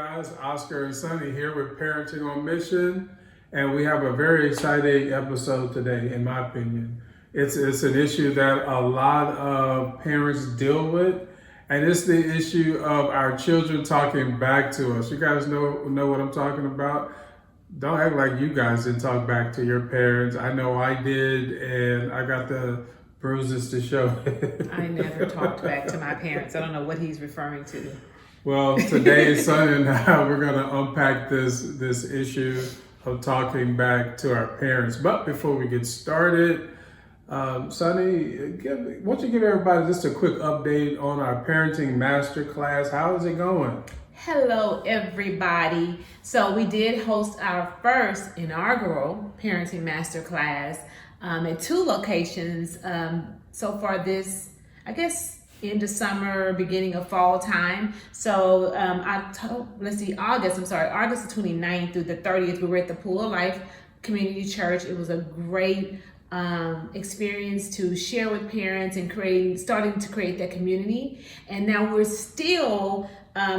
guys, Oscar and Suni here with Parenting on Mission, and we have a very exciting episode today, in my opinion. It's an issue that a lot of parents deal with, and it's the issue of our children talking back to us. You guys know what I'm talking about? Don't act like you guys didn't talk back to your parents. I know I did, and I got the bruises to show it. I never talked back to my parents. I don't know what he's referring to. Well, today, Suni and I, we're going to unpack this issue of talking back to our parents. But before we get started, Suni, why don't you give everybody just a quick update on our parenting masterclass? How is it going? Hello, everybody. So we did host our first inaugural parenting masterclass at 2 locations so far this, I guess, into summer, beginning of fall time. So August the 29th through the 30th, we were at the Pool of Life Community Church. It was a great experience to share with parents and starting to create that community. And now we're still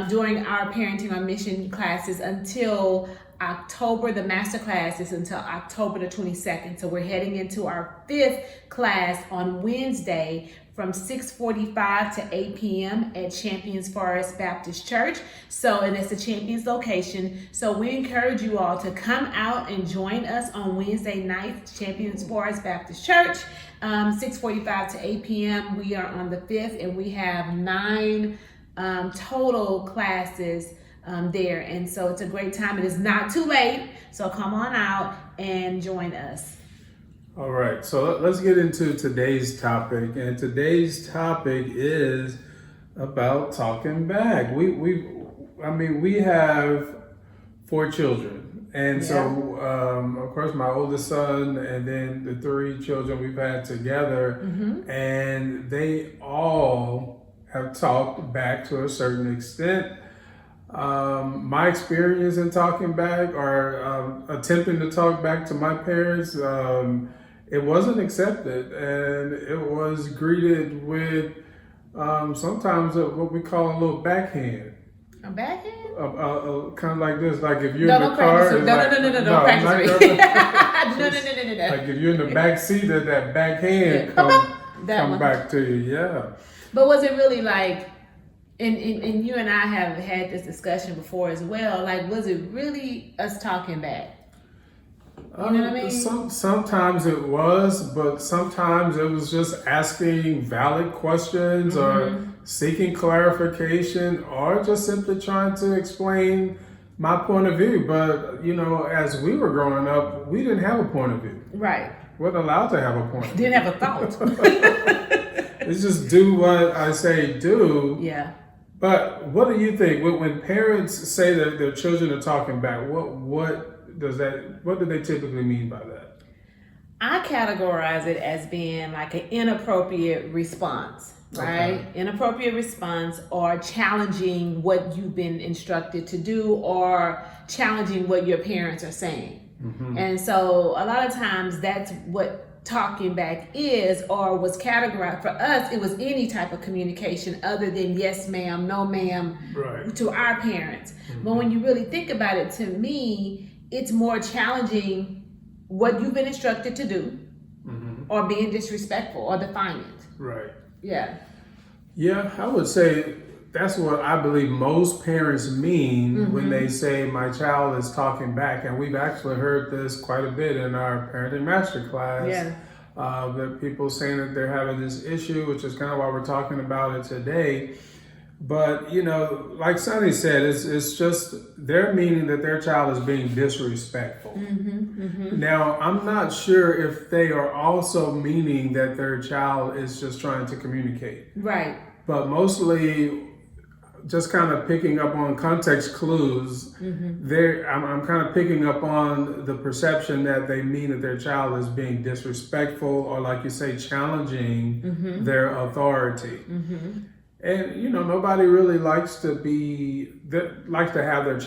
doing our Parenting on Mission classes until October. The master class is until October the 22nd. So we're heading into our 5th class on Wednesday from 6:45 to 8 p.m. at Champions Forest Baptist Church. And it's the Champions location. So we encourage you all to come out and join us on Wednesday night, Champions Forest Baptist Church, 6:45 to 8 p.m. We are on the 5th, and we have 9 total classes there. And so it's a great time. It is not too late. So come on out and join us. All right, so let's get into today's topic. And today's topic is about talking back. We have 4 children. And so, of course, my oldest son and then the 3 children we've had together, and they all have talked back to a certain extent. My experience in talking back or attempting to talk back to my parents, it wasn't accepted, and it was greeted with sometimes what we call a little backhand. A backhand? Kind of like this, like if you're in the car. No, practice me. No. Like if you're in the back seat, that backhand come back to you, yeah. But was it really like, and you and I have had this discussion before as well, like was it really us talking back? You know what I mean? Sometimes it was, but sometimes it was just asking valid questions or seeking clarification or just simply trying to explain my point of view. But, as we were growing up, we didn't have a point of view. Right. We weren't allowed to have a point of view. Didn't have a thought. It's just do what I say do. Yeah. But what do you think when parents say that their children are talking back? What do they typically mean by that? I categorize it as being like an inappropriate response, right? Okay. Inappropriate response, or challenging what you've been instructed to do, or challenging what your parents are saying. And so a lot of times that's what talking back is, or was categorized. For us, it was any type of communication other than yes ma'am, no ma'am, right, to our parents. But when you really think about it, to me, it's more challenging what you've been instructed to do, or being disrespectful or defiant. Right. Yeah. Yeah, I would say that's what I believe most parents mean when they say my child is talking back. And we've actually heard this quite a bit in our parenting masterclass. Yeah. That people saying that they're having this issue, which is kind of why we're talking about it today. But, like Suni said, it's just they're meaning that their child is being disrespectful. Now, I'm not sure if they are also meaning that their child is just trying to communicate. Right. But mostly just kind of picking up on context clues. I'm kind of picking up on the perception that they mean that their child is being disrespectful, or like you say, challenging their authority. And nobody really likes to have their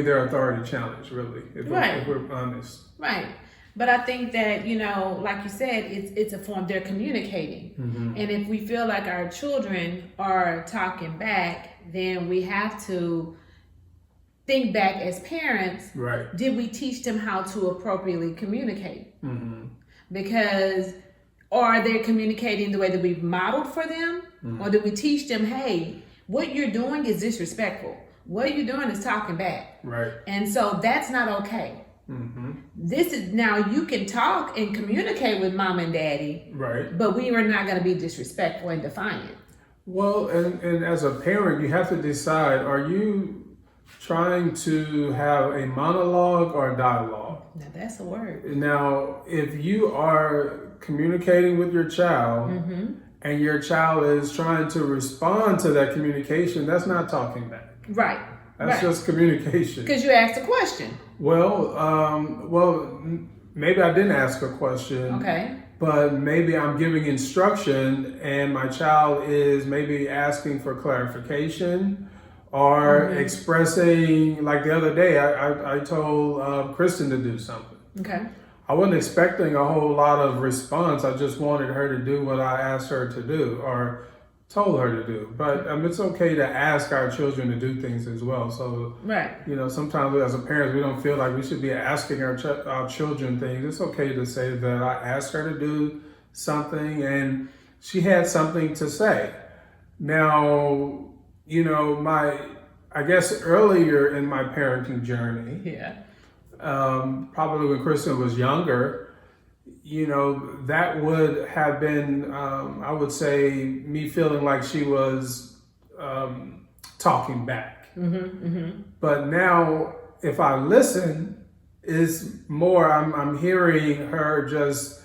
their authority challenged, really, if we're honest. Right. But I think that, like you said, it's a form, they're communicating. And if we feel like our children are talking back, then we have to think back as parents, Right. did we teach them how to appropriately communicate? Mm-hmm. Because, or are they communicating the way that we've modeled for them? Mm-hmm. Or did we teach them, hey, what you're doing is disrespectful. What you're doing is talking back. Right. And so that's not okay. Mm-hmm. This is, now you can talk and communicate with mom and daddy, Right. but we are not going to be disrespectful and defiant. Well, and as a parent, you have to decide, are you trying to have a monologue or a dialogue? Now that's a word. Now, if you are communicating with your child and your child is trying to respond to that communication, that's not talking back. Right. That's just communication. Because you asked a question. Well, maybe I didn't ask a question. Okay. But maybe I'm giving instruction and my child is maybe asking for clarification or expressing, like the other day, I told Kristen to do something. Okay. I wasn't expecting a whole lot of response. I just wanted her to do what I asked her to do or told her to do. But it's okay to ask our children to do things as well. So, right. Sometimes as a parent, we don't feel like we should be asking our children things. It's okay to say that I asked her to do something and she had something to say. Now, I guess earlier in my parenting journey, probably when Kristen was younger, that would have been, I would say, me feeling like she was talking back. But now, if I listen, is more, I'm hearing her just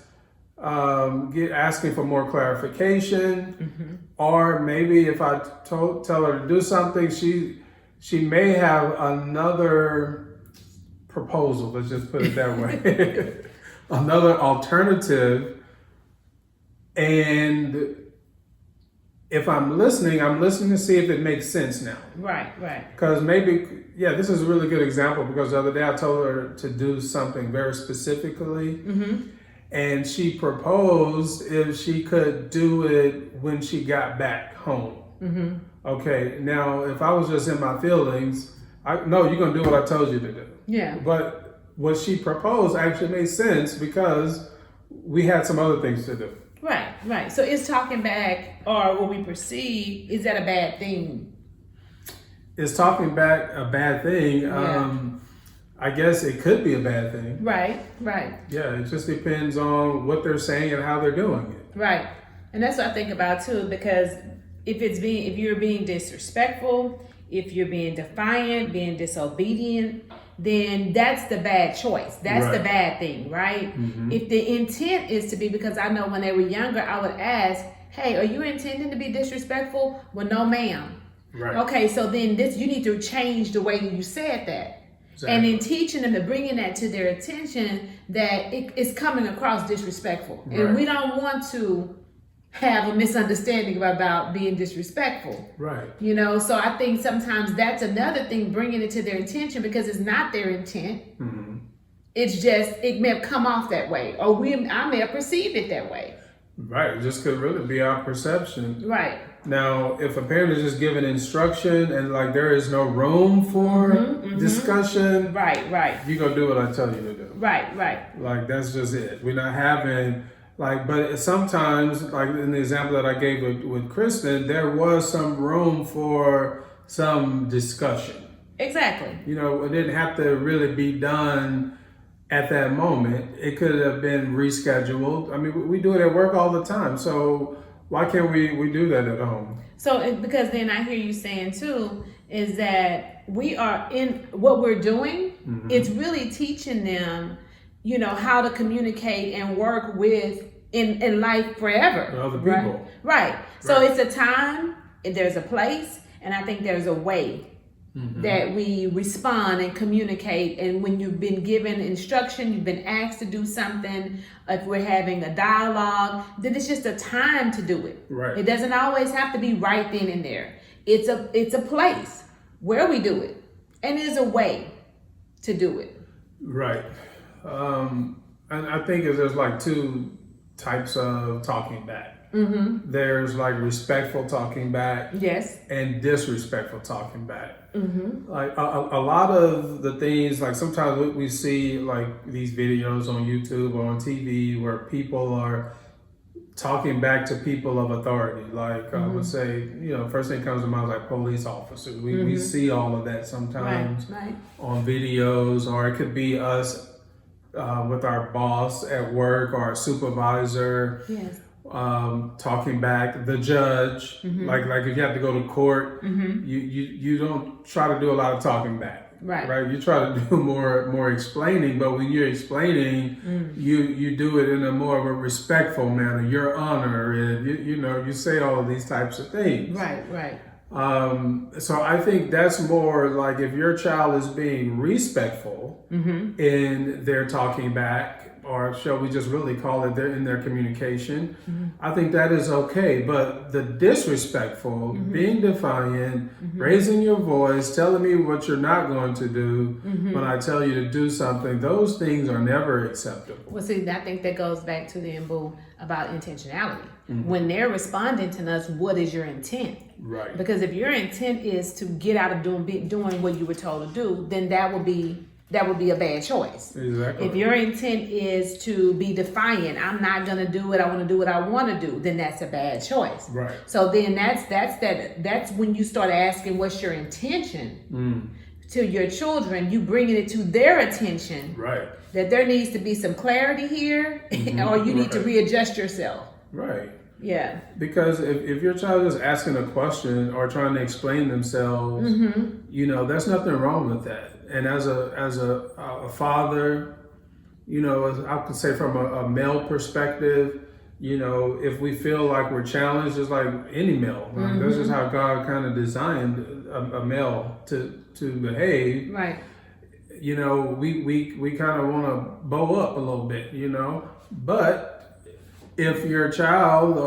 asking for more clarification, or maybe if I tell her to do something, she may have another proposal. Let's just put it that way. Another alternative, and if I'm listening to see if it makes sense now. Right. Because maybe, this is a really good example because the other day I told her to do something very specifically, and she proposed if she could do it when she got back home. Okay, now if I was just in my feelings, no, you're going to do what I told you to do. Yeah. But what she proposed actually made sense because we had some other things to do. Right. So is talking back or what we perceive, is that a bad thing? Is talking back a bad thing? Yeah. I guess it could be a bad thing. Right. Yeah, it just depends on what they're saying and how they're doing it. Right. And that's what I think about too, because if you're being disrespectful, if you're being defiant, being disobedient, then that's the bad choice. That's the bad thing, right? If the intent is to be, because I know when they were younger, I would ask, hey, are you intending to be disrespectful? Well, no, ma'am. Right. Okay, so then you need to change the way you said that. Exactly. And in teaching them and bringing that to their attention that it's coming across disrespectful. Right. And we don't want to have a misunderstanding about being disrespectful. Right. So I think sometimes that's another thing, bringing it to their attention because it's not their intent. It's just, it may have come off that way, or I may have perceived it that way. Right. It just could really be our perception. Right. Now, if a parent is just giving instruction and like there is no room for discussion, right, you're going to do what I tell you to do. Right. Like that's just it. We're not having but sometimes, like in the example that I gave with Kristen, there was some room for some discussion. Exactly. It didn't have to really be done at that moment. It could have been rescheduled. I mean, we do it at work all the time. So why can't we do that at home? So because then I hear you saying too, is that we are in what we're doing, it's really teaching them, how to communicate and work with in life forever. Other people. Right. So it's a time, there's a place, and I think there's a way that we respond and communicate. And when you've been given instruction, you've been asked to do something, if we're having a dialogue, then it's just a time to do it. Right. It doesn't always have to be right then and there. It's a place where we do it, and there's a way to do it. Right. And I think there's like two types of talking back. There's like respectful talking back. Yes. And disrespectful talking back. Like a lot of the things, like sometimes we see like these videos on YouTube or on TV where people are talking back to people of authority. Like I would say, first thing comes to mind is like police officers. We see all of that sometimes on videos, or it could be us with our boss at work or our supervisor. Yes. Talking back, the judge, like if you have to go to court, you don't try to do a lot of talking back, right? You try to do more explaining, but when you're explaining, you do it in a more of a respectful manner, your honor, and you say all of these types of things, right. So I think that's more like if your child is being respectful in their talking back, or shall we just really call it in their communication, I think that is okay. But the disrespectful, being defiant, raising your voice, telling me what you're not going to do when I tell you to do something, those things are never acceptable. Well, see, I think that goes back to the Mbu about intentionality. When they're responding to us, what is your intent? Right. Because if your intent is to get out of doing what you were told to do, then that would be a bad choice. Exactly. If your intent is to be defiant, I'm not gonna do it, I wanna do what I wanna do, then that's a bad choice. Right. So then that's when you start asking what's your intention to your children, you bringing it to their attention. Right. That there needs to be some clarity here, or you need to readjust yourself. Right. Yeah. Because if your child is asking a question or trying to explain themselves, there's nothing wrong with that. And as a father, as I could say from a male perspective, if we feel like we're challenged, just like any male, right? That's just how God kind of designed a male to behave. Right. We kind of want to bow up a little bit, but if your child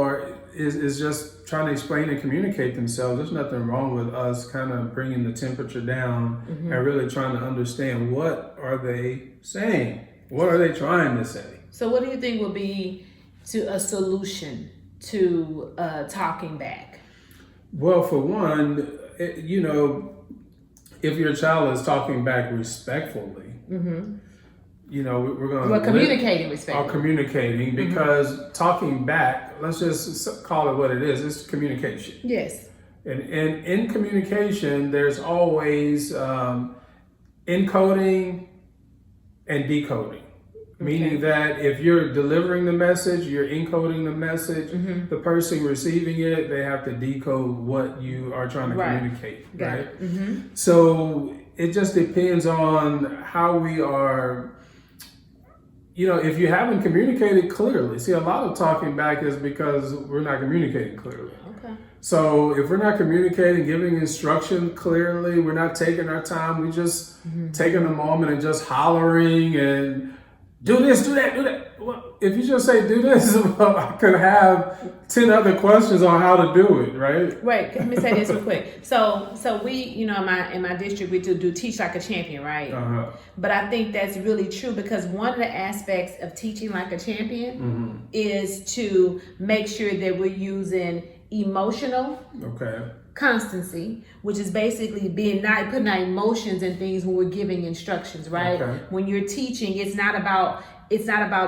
is just trying to explain and communicate themselves, there's nothing wrong with us kind of bringing the temperature down and really trying to understand what are they saying? What are they trying to say? So what do you think would be a solution to talking back? Well, for one, if your child is talking back respectfully, we're communicating respectfully. Communicating, because talking back, let's just call it what it is. It's communication. Yes. And in communication, there's always encoding and decoding. Meaning that if you're delivering the message, you're encoding the message, the person receiving it, they have to decode what you are trying to communicate, right? So it just depends on how we are. If you haven't communicated clearly, see, a lot of talking back is because we're not communicating clearly. Okay. So if we're not communicating, giving instruction clearly, we're not taking our time, we just taking a moment and just hollering and do this, do that, do that. Well, if you just say do this, I could have 10 other questions on how to do it, right? Right. Let me say this real quick. So we, in my district, we do teach like a champion, right? But I think that's really true, because one of the aspects of teaching like a champion is to make sure that we're using emotional constancy, which is basically putting our emotions and things when we're giving instructions, right? When you're teaching, it's not about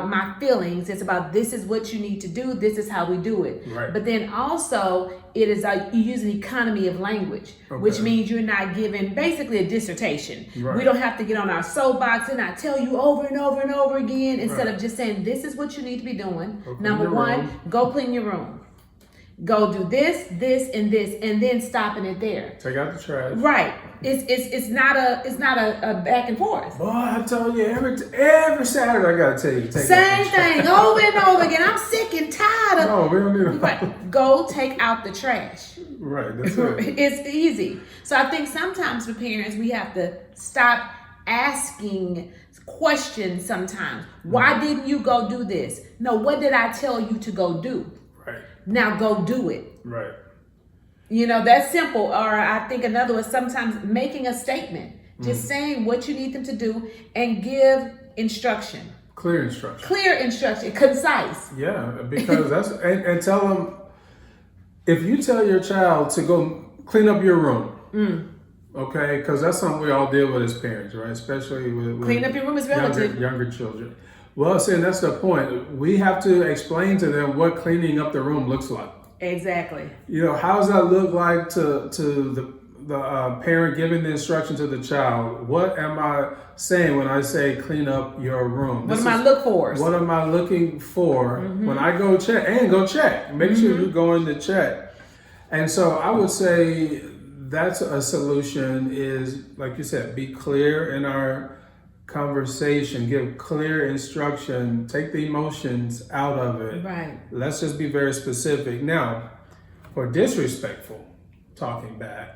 my feelings. It's about, this is what you need to do. This is how we do it. Right. But then also it is you use an economy of language, which means you're not giving basically a dissertation. Right. We don't have to get on our soapbox and I tell you over and over and over again, instead of just saying, this is what you need to be doing. Number one, go clean your room. Go do this, and this, and then stopping it there. Take out the trash. Right. It's not a back and forth. Boy, I told you every Saturday I gotta tell you. Same thing over and over again. I'm sick and tired of. No, we don't need Right. Go take out the trash. Right. That's it. It's easy. So I think sometimes for parents we have to stop asking questions. Sometimes, why didn't you go do this? No, what did I tell you to go do? Right. Now go do it. Right. That's simple. Or I think another was sometimes making a statement, just saying what you need them to do and give instruction. Clear instruction. Clear instruction, concise. Yeah, because that's and tell them, if you tell your child to go clean up your room, okay, because that's something we all deal with as parents, right? Especially with Clean up your room is relative. younger children. Well, see, and that's the point. We have to explain to them what cleaning up the room looks like. Exactly. You know, how does that look like to the parent giving the instruction to the child? What am I saying when I say clean up your room? What am I look for? What am I looking for when I go check? And go check. Make sure you go in to check. And so I would say that's a solution is, like you said, be clear in our conversation, give clear instruction, take the emotions out of it. Right. Let's just be very specific. Now, for disrespectful talking back,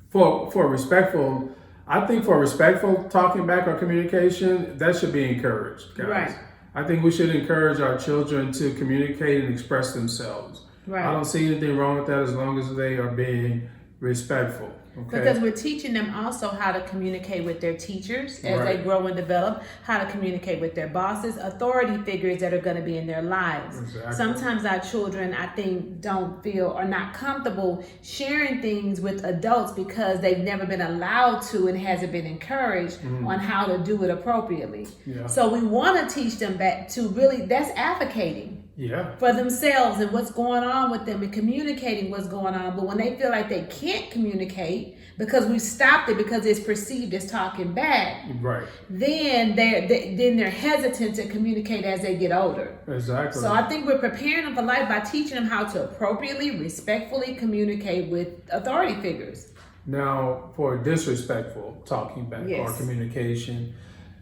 for respectful, I think for respectful talking back or communication, that should be encouraged, guys. Right. I think we should encourage our children to communicate and express themselves. Right. I don't see anything wrong with that as long as they are being respectful. Okay. Because we're teaching them also how to communicate with their teachers as they grow and develop, how to communicate with their bosses, authority figures that are going to be in their lives. Exactly. Sometimes our children, I think, don't feel or not comfortable sharing things with adults because they've never been allowed to and hasn't been encouraged on how to do it appropriately. Yeah. So we want to teach them back to really, that's advocating. Yeah. For themselves and what's going on with them and communicating what's going on. But when they feel like they can't communicate because we stopped it because it's perceived as talking back, Right. then they're hesitant to communicate as they get older. Exactly. So I think we're preparing them for life by teaching them how to appropriately, respectfully communicate with authority figures. Now, for disrespectful talking back or Yes. communication,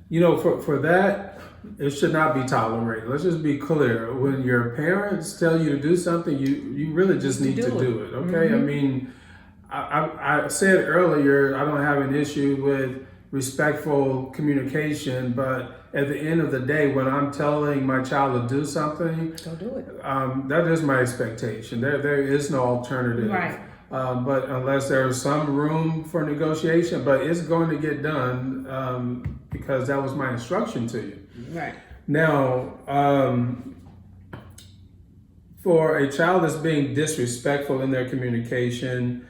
you know, for that, it should not be tolerated. Let's just be clear. When your parents tell you to do something, you really just need to do it. Okay. I mean, I said earlier, I don't have an issue with respectful communication, but at the end of the day, when I'm telling my child to do something, Go do it. that is my expectation. There is no alternative. Right. But unless there's some room for negotiation, but it's going to get done because that was my instruction to you. Right. Now, for a child that's being disrespectful in their communication,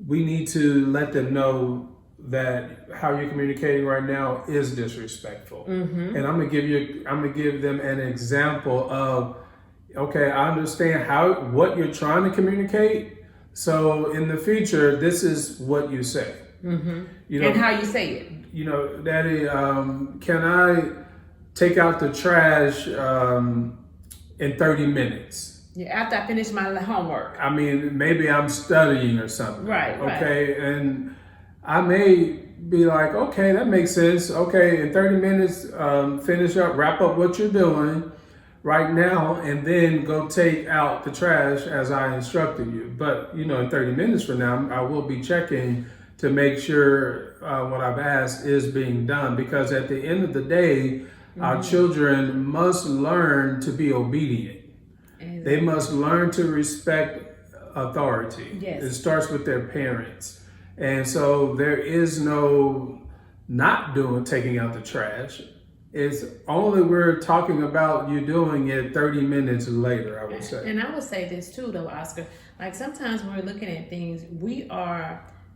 we need to let them know that how you're communicating right now is disrespectful. And I'm gonna give them an example of, okay, I understand what you're trying to communicate. So in the future, this is what you say. You know, And how you say it. You know, Daddy, can I take out the trash in 30 minutes? Yeah, after I finish my homework. I mean, maybe I'm studying or something. Right. Okay. And I may be like, okay, that makes sense. Okay, in 30 minutes, finish up, wrap up what you're doing right now, and then go take out the trash as I instructed you. But, you know, in 30 minutes from now, I will be checking to make sure what I've asked is being done. Because at the end of the day, our children must learn to be obedient. They must learn to respect authority. Yes. It starts with their parents. And so there is no not taking out the trash. It's only we're talking about you doing it 30 minutes later, I would say. And I would say this too, though, Oscar. Like sometimes when we're looking at things,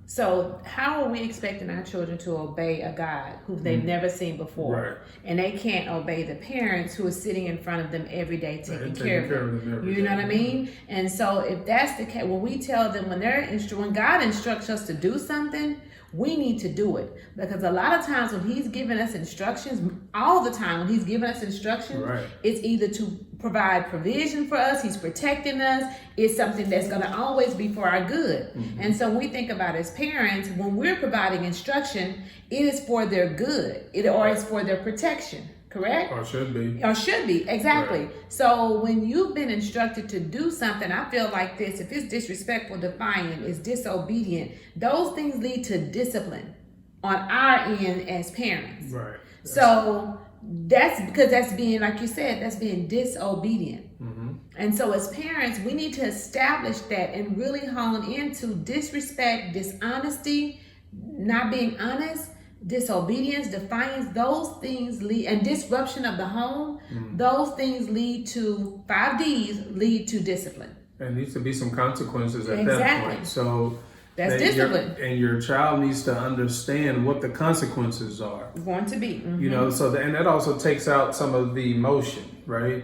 so how are we expecting our children to obey a God who they've never seen before? Right. And they can't obey the parents who are sitting in front of them every day taking care of them. every You know day. what I mean? And so if that's the case, when we tell them, when God instructs us to do something, we need to do it. Because a lot of times when he's giving us instructions, all the time when he's giving us instructions, Right. it's either to provide provision for us, he's protecting us, it's something that's going to always be for our good. And so when we think about as parents, when we're providing instruction, it is for their good, or it's for their protection, correct? Or should be. Or should be, exactly. Right. So when you've been instructed to do something, I feel like this, if it's disrespectful, defiant, it's disobedient, those things lead to discipline on our end as parents. Right. So that's because that's being, like you said, that's being disobedient. And so as parents, we need to establish that and really hone into disrespect, dishonesty, not being honest. disobedience, defiance, those things lead, and disruption of the home, those things lead to 5 D's lead to discipline. There needs to be some consequences at that Exactly. point. So That's discipline. and your child needs to understand what the consequences are. Going to be. You know, so and that also takes out some of the emotion, right?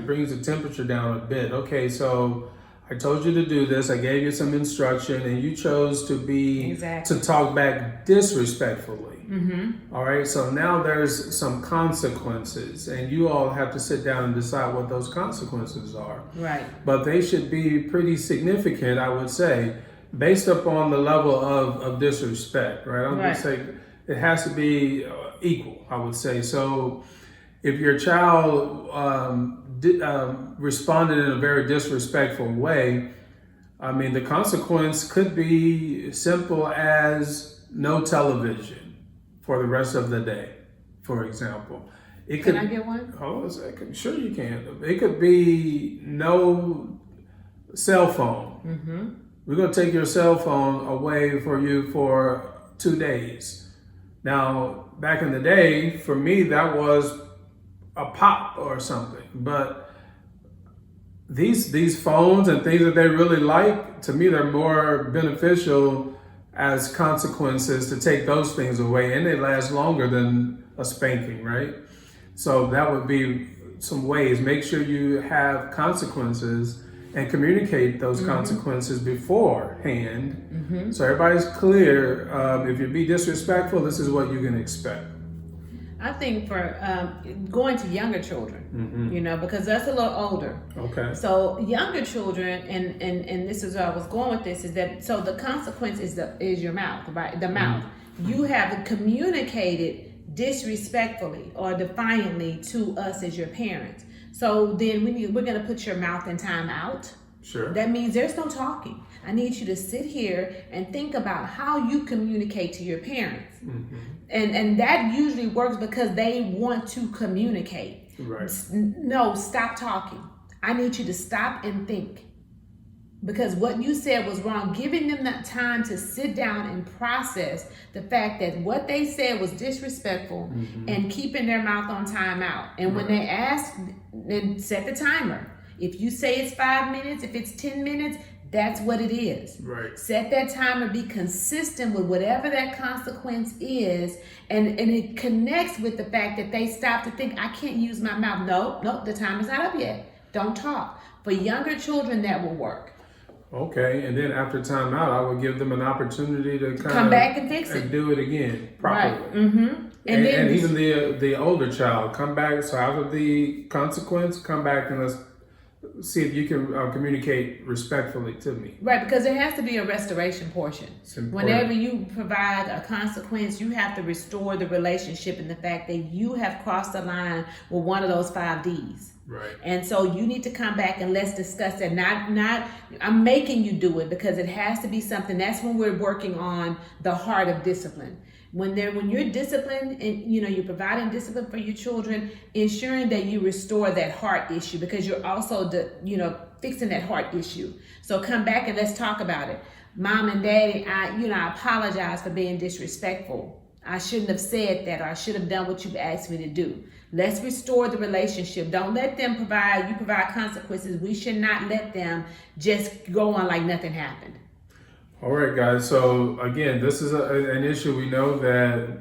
Brings the temperature down a bit. Okay, so I told you to do this. I gave you some instruction, and you chose to to talk back disrespectfully. All right, so now there's some consequences, and you all have to sit down and decide what those consequences are. Right. But they should be pretty significant, I would say, based upon the level of disrespect, right? I'm going to say it has to be equal, I would say. So if your child responded in a very disrespectful way, I mean, the consequence could be simple as no television for the rest of the day, for example. Can I get one? Hold on a second. Sure you can. It could be no cell phone. We're going to take your cell phone away for you for 2 days. Now, back in the day, for me, that was a pop or something. But these phones and things that they really like, to me, they're more beneficial as consequences to take those things away. And they last longer than a spanking, right? So that would be some ways. Make sure you have consequences and communicate those consequences beforehand. So everybody's clear. If you be disrespectful, this is what you can expect. I think for going to younger children, you know, because that's a little older. Okay. So younger children, and this is where I was going with this, is that so the consequence is your mouth, right? The mouth. You have communicated disrespectfully or defiantly to us as your parents. So then we're going to put your mouth in time out. Sure. That means there's no talking. I need you to sit here and think about how you communicate to your parents. And that usually works because they want to communicate. Right. No, stop talking. I need you to stop and think. Because what you said was wrong. Giving them that time to sit down and process the fact that what they said was disrespectful and keeping their mouth on timeout. And when they ask, then set the timer. If you say it's 5 minutes, if it's 10 minutes, that's what it is. Right. Set that timer, be consistent with whatever that consequence is, and it connects with the fact that they stop to think, I can't use my mouth. No, the timer's not up yet. Don't talk. For younger children, that will work. Okay, and then after time out, I would give them an opportunity to come back and fix it. And do it again properly. Right. And even the older child, come back. So after the consequence, come back and let's see if you can communicate respectfully to me. Right, because there has to be a restoration portion. Whenever you provide a consequence, you have to restore the relationship and the fact that you have crossed the line with one of those 5 Ds. Right. And so you need to come back and let's discuss that. Not I'm making you do it, because it has to be something. That's when we're working on the heart of discipline. When you're disciplined and you're providing discipline for your children, ensuring that you restore that heart issue, because you're also fixing that heart issue. So come back and let's talk about it. Mom and Daddy, I apologize for being disrespectful. I shouldn't have said that, or I should have done what you've asked me to do. Let's restore the relationship. Don't let them provide consequences. We should not let them just go on like nothing happened. All right, guys. So again, this is an issue we know that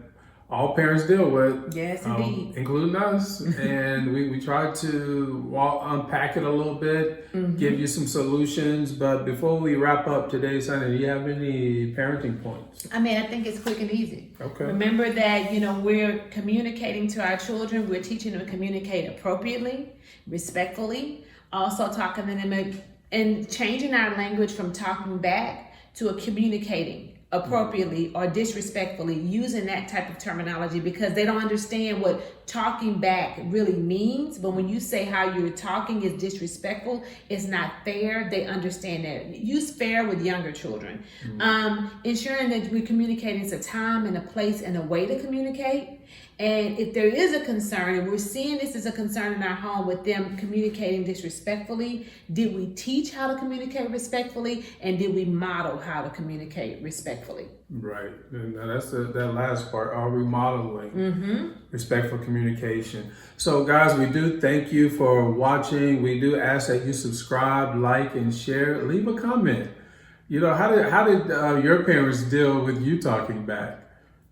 all parents deal with. Yes, indeed. Including us. And we try to unpack it a little bit, give you some solutions. But before we wrap up today's Sunday, do you have any parenting points? I think it's quick and easy. Okay. Remember that, we're communicating to our children. We're teaching them to communicate appropriately, respectfully, also talking to them and changing our language from talking back to communicating appropriately or disrespectfully, using that type of terminology, because they don't understand what talking back really means. But when you say how you're talking is disrespectful, it's not fair, they understand that. Use fair with younger children. Ensuring that we're communicating, it's a time and a place and a way to communicate. And if there is a concern, and we're seeing this as a concern in our home with them communicating disrespectfully, did we teach how to communicate respectfully, and did we model how to communicate respectfully? Right, and that's that last part. Are we modeling respectful communication? So, guys, we do thank you for watching. We do ask that you subscribe, like, and share. Leave a comment. You know, how did your parents deal with you talking back?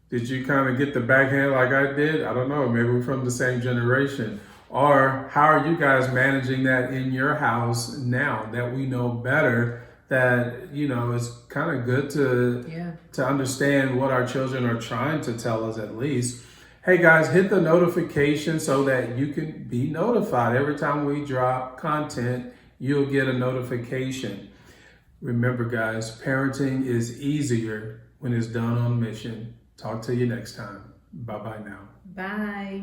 Did you kind of get the backhand like I did? I don't know. Maybe we're from the same generation. Or how are you guys managing that in your house now that we know better? That, you know, it's kind of good to understand what our children are trying to tell us at least. Hey guys, hit the notification so that you can be notified. Every time we drop content, you'll get a notification. Remember guys, parenting is easier when it's done on mission. Talk to you next time. Bye-bye now. Bye.